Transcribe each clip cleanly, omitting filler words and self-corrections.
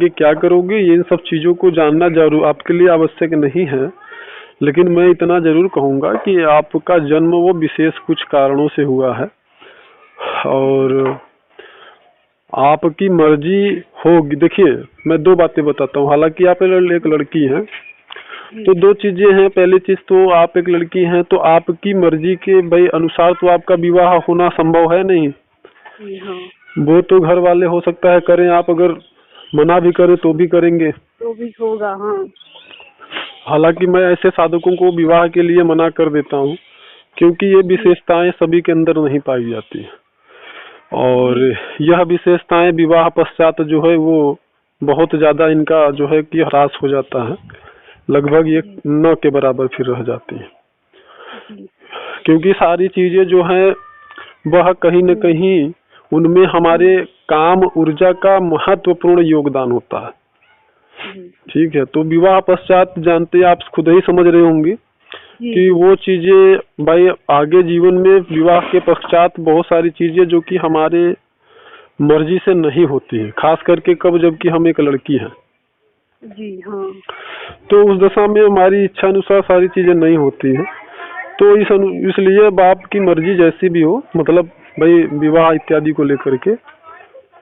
कि क्या करोगे, इन सब चीज़ों को जानना जरूर आपके लिए आवश्यक नहीं है। लेकिन मैं इतना ज़रूर कहूँगा कि आपका जन्म वो विशेष कुछ कारणों से हुआ है और आपकी मर्जी होगी। देखिए, मैं 2 बातें बताता हूँ। हालांकि आप एक लड़की हैं, तो 2 चीज़ें हैं। पहली चीज़ तो आप एक लड़की हैं, तो आपकी मर्जी के भाई अनुसार तो आपका विवाह होना संभव है नहीं। हाँ। वो तो घर वाले हो सकता है करें, आप अगर मना भी करें तो भी करेंगे, तो भी होगा। हाँ। हालांकि मैं ऐसे साधकों को विवाह के लिए मना कर देता हूँ, क्योंकि ये विशेषताएं सभी के अंदर नहीं पाई जाती है और यह विशेषताएं विवाह पश्चात जो है वो बहुत ज्यादा इनका जो है कि ह्रास हो जाता है, लगभग ये न के बराबर फिर रह जाती है। क्योंकि सारी चीजें जो है वह कहीं न कहीं उनमें हमारे काम ऊर्जा का महत्वपूर्ण योगदान होता है। ठीक है, तो विवाह पश्चात जानते आप खुद ही समझ रहे होंगे कि वो चीजें भाई आगे जीवन में विवाह के पश्चात बहुत सारी चीजें जो कि हमारे मर्जी से नहीं होती है, खास करके कब, जबकि हम एक लड़की हैं। जी हाँ। तो उस दशा में हमारी इच्छा अनुसार सारी चीजें नहीं होती हैं। तो इसलिए बाप की मर्जी जैसी भी हो, मतलब भाई विवाह इत्यादि को लेकर के,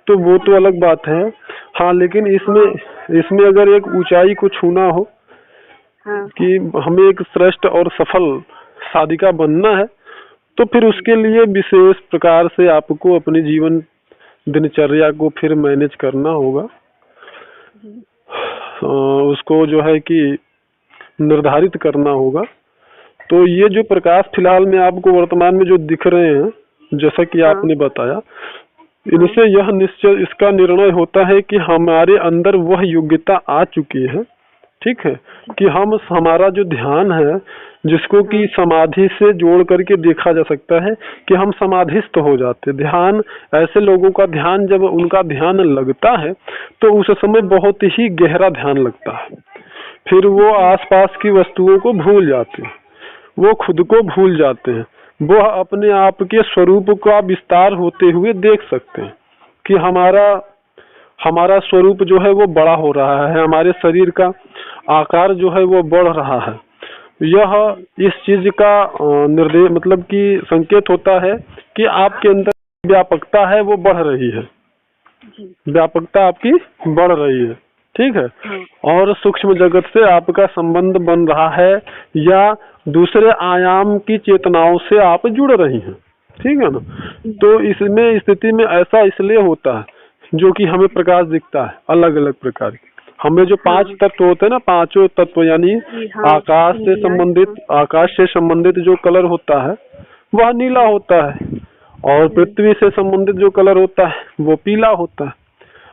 तो वो तो अलग बात है। हाँ, लेकिन इसमें अगर एक ऊंचाई को छूना हो कि हमें एक श्रेष्ठ और सफल साधिका बनना है, तो फिर उसके लिए विशेष प्रकार से आपको अपने जीवन दिनचर्या को फिर मैनेज करना होगा। उसको जो है कि निर्धारित करना होगा। तो ये जो प्रकाश फिलहाल में आपको वर्तमान में जो दिख रहे हैं, जैसा कि आपने बताया, इनसे यह निश्चय इसका निर्णय होता है कि हमारे अंदर वह योग्यता आ चुकी है, ठीक है, कि हमारा जो ध्यान है, जिसको कि समाधि से जोड़ करके देखा जा सकता है कि हम समाधिस्थ हो जाते। ध्यान, ऐसे लोगों का ध्यान, जब उनका ध्यान लगता है तो उस समय बहुत ही गहरा ध्यान लगता है। फिर वो आसपास की वस्तुओं को भूल जाते हैं, वो खुद को भूल जाते हैं, वो अपने आप के स्वरूप का विस्तार होते हुए देख सकते हैं कि हमारा स्वरूप जो है वो बड़ा हो रहा है, हमारे शरीर का आकार जो है वो बढ़ रहा है। यह इस चीज का निर्देश, मतलब कि संकेत होता है कि आपके अंदर व्यापकता है वो बढ़ रही है, व्यापकता आपकी बढ़ रही है, ठीक है। और सूक्ष्म जगत से आपका संबंध बन रहा है या दूसरे आयाम की चेतनाओं से आप जुड़ रही हैं, ठीक है ना। तो इसमें स्थिति में ऐसा इसलिए होता है जो कि हमें प्रकाश दिखता है अलग अलग प्रकार के। हमें जो 5 तत्व होते हैं ना, 5 तत्व, यानी आकाश से संबंधित जो कलर होता है वह नीला होता है, और पृथ्वी से संबंधित जो कलर होता है वो पीला होता है,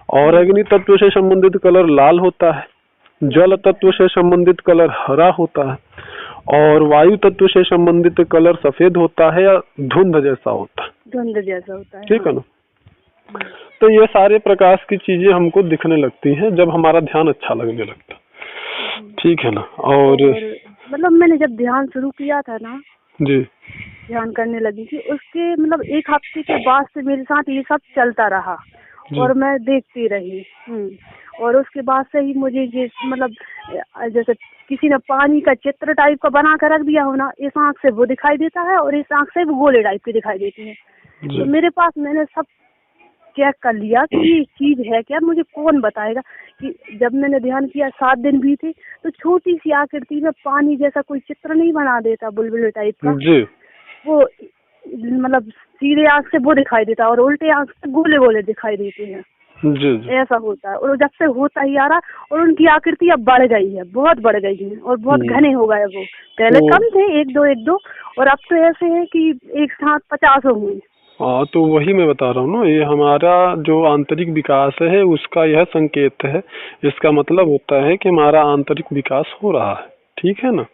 और अग्नि तत्व से संबंधित कलर लाल होता है, जल तत्व से संबंधित कलर हरा होता है, और वायु तत्व से संबंधित कलर सफेद होता है या धुंध जैसा होता है, ठीक है ना। तो ये सारे प्रकाश की चीजें हमको दिखने लगती हैं जब हमारा ध्यान अच्छा लगने लगता, ठीक है ना। और मतलब मैंने जब ध्यान शुरू किया था ना जी, ध्यान करने लगी थी, उसके मतलब 1 हफ्ते के बाद से मेरे साथ ये सब चलता रहा और मैं देखती रही। और उसके बाद से ही मुझे ये मतलब जैसे किसी ने पानी का चित्र टाइप का बना कर रख दिया हो ना, इस आंख से वो दिखाई देता है और इस आंख से वो गोले टाइप के दिखाई देते हैं। तो मेरे पास मैंने सब चेक कर लिया कि ये चीज है क्या, मुझे कौन बताएगा। कि जब मैंने ध्यान किया 7 दिन भी थे, तो छोटी सी आकृति में पानी जैसा कोई चित्र नहीं बना देता, बुलबुल टाइप का जी, वो मतलब सीधे आंख से वो दिखाई देता और उल्टे आंख से गोले गोले दिखाई देते हैं। जी, ऐसा होता है, और जब से होता ही आ रहा, और उनकी आकृति अब बढ़ गई है, बहुत बढ़ गई है और बहुत घने हो गए। वो पहले कम थे, 1 2 और अब तो ऐसे है कि एक साथ 50 होंगे। हाँ, तो वही मैं बता रहा हूँ ना, ये हमारा जो आंतरिक विकास है उसका यह संकेत है। इसका मतलब होता है कि हमारा आंतरिक विकास हो रहा है, ठीक है ना।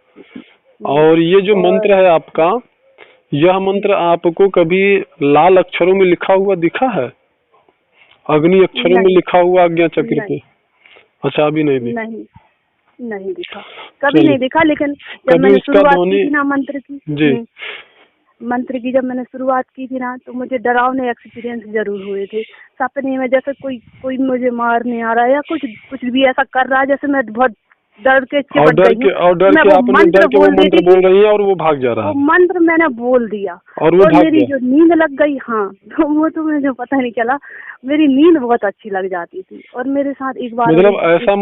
और ये जो मंत्र है आपका, यह मंत्र आपको कभी लाल अक्षरों में लिखा हुआ दिखा है, अग्नि अक्षरों में लिखा हुआ आज्ञा चक्र पे? अच्छा, अभी नहीं दिखा? नहीं दिखा, कभी नहीं दिखा। लेकिन जब मैंने शुरुआत की थी ना मंत्र की, जी, मंत्र की जब मैंने शुरुआत की थी ना, तो मुझे डरावने एक्सपीरियंस जरूर हुए थे। सपने में जैसे कोई कोई मुझे मारने आ रहा है या कुछ कुछ भी ऐसा कर रहा है, जैसे मैं बहुत डर के चिपट गई हूँ। और डर मैं के वो आपने मंत्र डर के वो बोल मंत्र देती बोल थी, रही है और वो भाग जा रहा वो है मंत्र मैंने बोल दिया और वो और भाग मेरी गया। जो नींद लग गई, हाँ, तो वो तो मुझे पता नहीं चला, मेरी नींद बहुत अच्छी लग जाती थी। और मेरे साथ एक बार मतलब ऐसा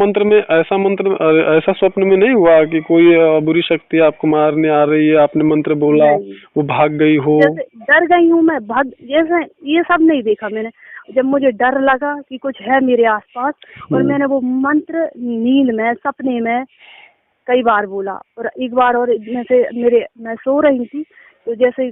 मंत्र ऐसा स्वप्न में नहीं हुआ कि कोई बुरी शक्ति आपको मारने आ रही है, आपने मंत्र बोला, नहीं, वो भाग गई हो? जैसे डर गई हूँ मैं, भाग, जैसे ये सब नहीं देखा मैंने। जब मुझे डर लगा कि कुछ है मेरे आसपास, और मैंने वो मंत्र नींद में, सपने में कई बार बोला। और एक बार और मैं सो रही थी, तो जैसे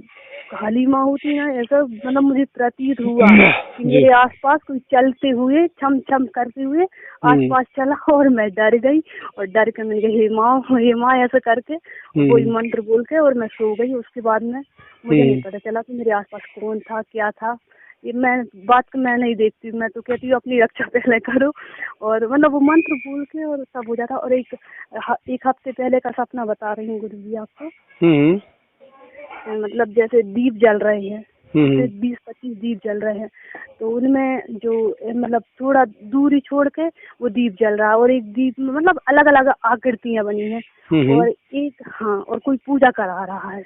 हलीमा होती ना, ऐसा मतलब मुझे प्रतीत हुआ कि मेरे आसपास कोई चलते हुए छम छम करते हुए आसपास चला, और मैं डर गई। और डर के मैं हे माँ ऐसा करके कोई मंत्र बोल के, और मैं सो गई। उसके बाद में मुझे नहीं पता चला कि मेरे आसपास कौन था, क्या था। ये मैं नहीं देखती, मैं तो कहती हूँ अपनी रक्षा पहले करो। और मतलब वो मंत्र बोल के और सब हो जाता। और एक हफ्ते पहले का सपना बता रही हूँ गुरु जी आपको। मतलब जैसे दीप जल रहे हैं, 20-25 दीप जल रहे हैं, तो उनमें जो मतलब थोड़ा दूरी छोड़ के वो दीप जल रहा है, और एक दीप में मतलब अलग अलग आकृतियां बनी हैं, और एक, हाँ, और कोई पूजा करा रहा है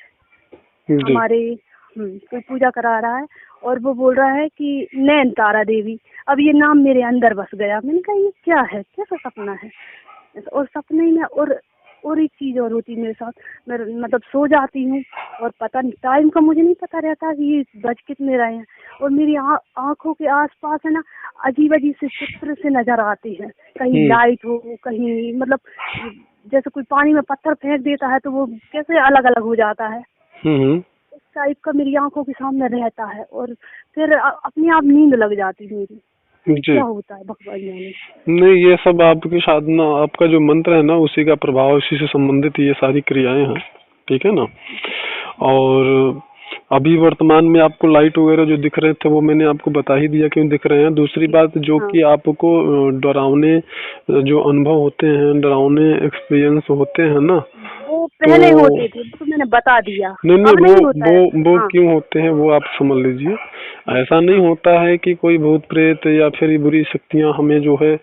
हमारे, कोई पूजा करा रहा है, और वो बोल रहा है कि नैन तारा देवी। अब ये नाम मेरे अंदर बस गया। मैंने कहा ये क्या है, कैसा सपना है। और सपने में और एक चीज और होती है मेरे साथ। मैं मतलब सो जाती हूँ, और पता नहीं टाइम का मुझे नहीं पता रहता कि ये बज कितने रहे हैं, और मेरी आंखों के आसपास है ना अजीब अजीब से चित्र से नजर आते हैं। कहीं लाइट हो, कहीं मतलब जैसे कोई पानी में पत्थर फेंक देता है तो वो कैसे अलग अलग हो जाता है, इस टाइप का मेरी आंखों के सामने रहता है। और फिर अपने आप नींद लग जाती मेरी। क्या होता है भगवान जाने। नहीं, ये सब आपकी साधना, आपका जो मंत्र है ना, उसी का प्रभाव, उसी से संबंधित ये सारी क्रियाएं हैं, ठीक है ना। और अभी वर्तमान में आपको लाइट वगैरह जो दिख रहे थे वो मैंने आपको बता ही दिया क्यों दिख रहे हैं। दूसरी बात जो कि आपको डरावने जो अनुभव होते हैं, डरावने एक्सपीरियंस होते हैं ना, वो पहले होते थे, तो मैंने बता दिया। नहीं, वो क्यों होते हैं वो आप समझ लीजिए। ऐसा नहीं होता है कि कोई भूत प्रेत या फिर बुरी शक्तियां हमें जो है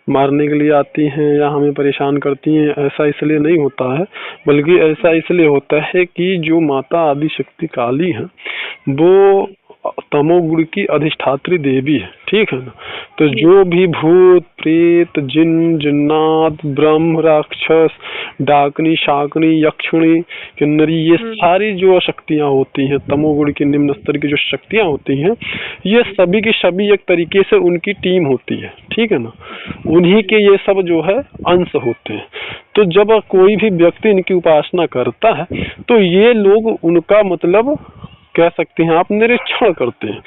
मारने के लिए आती हैं या हमें परेशान करती हैं, ऐसा इसलिए नहीं होता है। बल्कि ऐसा इसलिए होता है कि जो माता आदि शक्ति काली है वो तमोगुण की अधिष्ठात्री देवी है, ठीक है ना। तो जो भी भूत प्रेत जिन जिन्नात ब्रह्म राक्षस डाकनी शाकनी यक्षिणी किन्नरी, ये सारी जो शक्तियां होती हैं, तमोगुण की निम्न स्तर की जो शक्तियां होती हैं, ये सभी की सभी एक तरीके से उनकी टीम होती है, ठीक है ना। उन्हीं के ये सब जो है अंश होते हैं। तो जब कोई भी व्यक्ति इनकी उपासना करता है तो ये लोग उनका मतलब कह सकते हैं आप निरीक्षण करते हैं।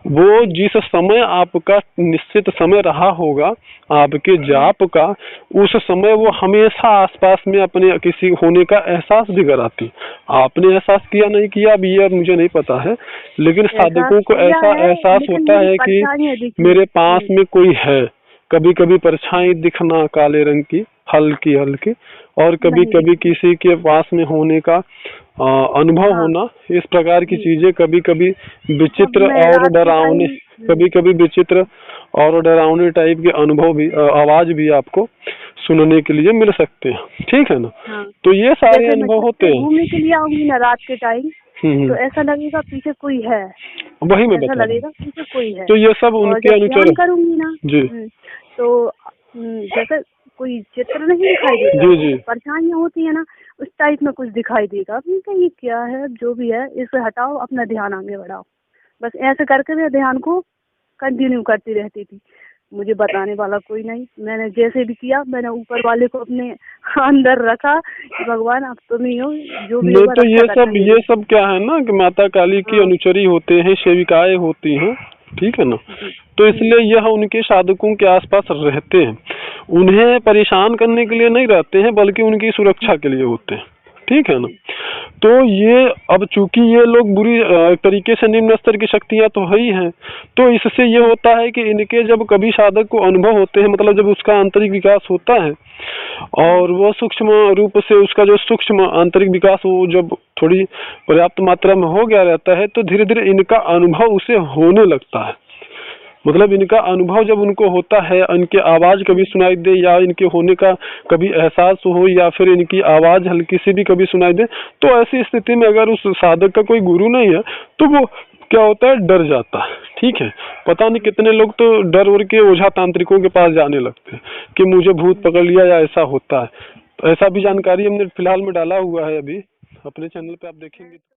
वो जिस समय आपका निश्चित समय रहा होगा आपके जाप का, उस समय वो हमेशा आसपास में अपने किसी होने का एहसास भी कराती। आपने एहसास किया नहीं किया अब ये मुझे नहीं पता है, लेकिन साधकों को ऐसा एहसास होता है कि मेरे पास में कोई है। कभी कभी परछाई दिखना काले रंग की हल्की हल्की, और कभी कभी किसी के पास में होने का अनुभव होना, इस प्रकार की चीजें कभी कभी विचित्र और डरावने, कभी कभी विचित्र और डरावने टाइप के अनुभव भी, आवाज भी आपको सुनने के लिए मिल सकते हैं, ठीक है ना। तो ये सारे अनुभव होते हैं। घूमने के लिए आऊंगी ना रात के टाइम, तो ऐसा लगेगा पीछे कोई है, वही मैं बता रहा हूं, लगेगा पीछे कोई है। तो ये सब उनके अनुसार करूंगी ना जी, तो जैसे कोई चित्र नहीं दिखाई देता, जी परेशानियां होती है ना, उस टाइप में कुछ दिखाई देगा। ये क्या है, जो भी है इसे हटाओ, अपना ध्यान आगे बढ़ाओ। बस ऐसे करके मैं ध्यान को कंटिन्यू करती रहती थी। मुझे बताने वाला कोई नहीं, मैंने जैसे भी किया, मैंने ऊपर वाले को अपने अंदर रखा कि भगवान अब तुम ही हो, जो भी होगा। तो ये सब क्या है ना कि माता काली की अनुचरी होते हैं, सेविकाएं होती हैं, ठीक है ना। तो इसलिए यह उनके साधकों के आसपास रहते हैं, उन्हें परेशान करने के लिए नहीं रहते हैं, बल्कि उनकी सुरक्षा के लिए होते हैं, ठीक है ना। तो ये अब चूंकि ये लोग बुरी एक तरीके से निम्न स्तर की शक्तियां तो है ही हैं, तो इससे ये होता है कि इनके जब कभी साधक को अनुभव होते हैं, मतलब जब उसका आंतरिक विकास होता है और वो सूक्ष्म रूप से उसका जो सूक्ष्म आंतरिक विकास वो जब थोड़ी पर्याप्त मात्रा में हो गया रहता है, तो धीरे धीरे इनका अनुभव उसे होने लगता है। मतलब इनका अनुभव जब उनको होता है, इनकी आवाज कभी सुनाई दे या इनके होने का कभी एहसास हो या फिर इनकी आवाज हल्की सी भी कभी सुनाई दे, तो ऐसी स्थिति में अगर उस साधक का कोई गुरु नहीं है तो वो क्या होता है, डर जाता है। ठीक है, पता नहीं कितने लोग तो डर उड़ के ओझा तांत्रिकों के पास जाने लगते हैं कि मुझे भूत पकड़ लिया या ऐसा होता है। तो ऐसा भी जानकारी हमने फिलहाल में डाला हुआ है अभी अपने चैनल पे, आप देखेंगे।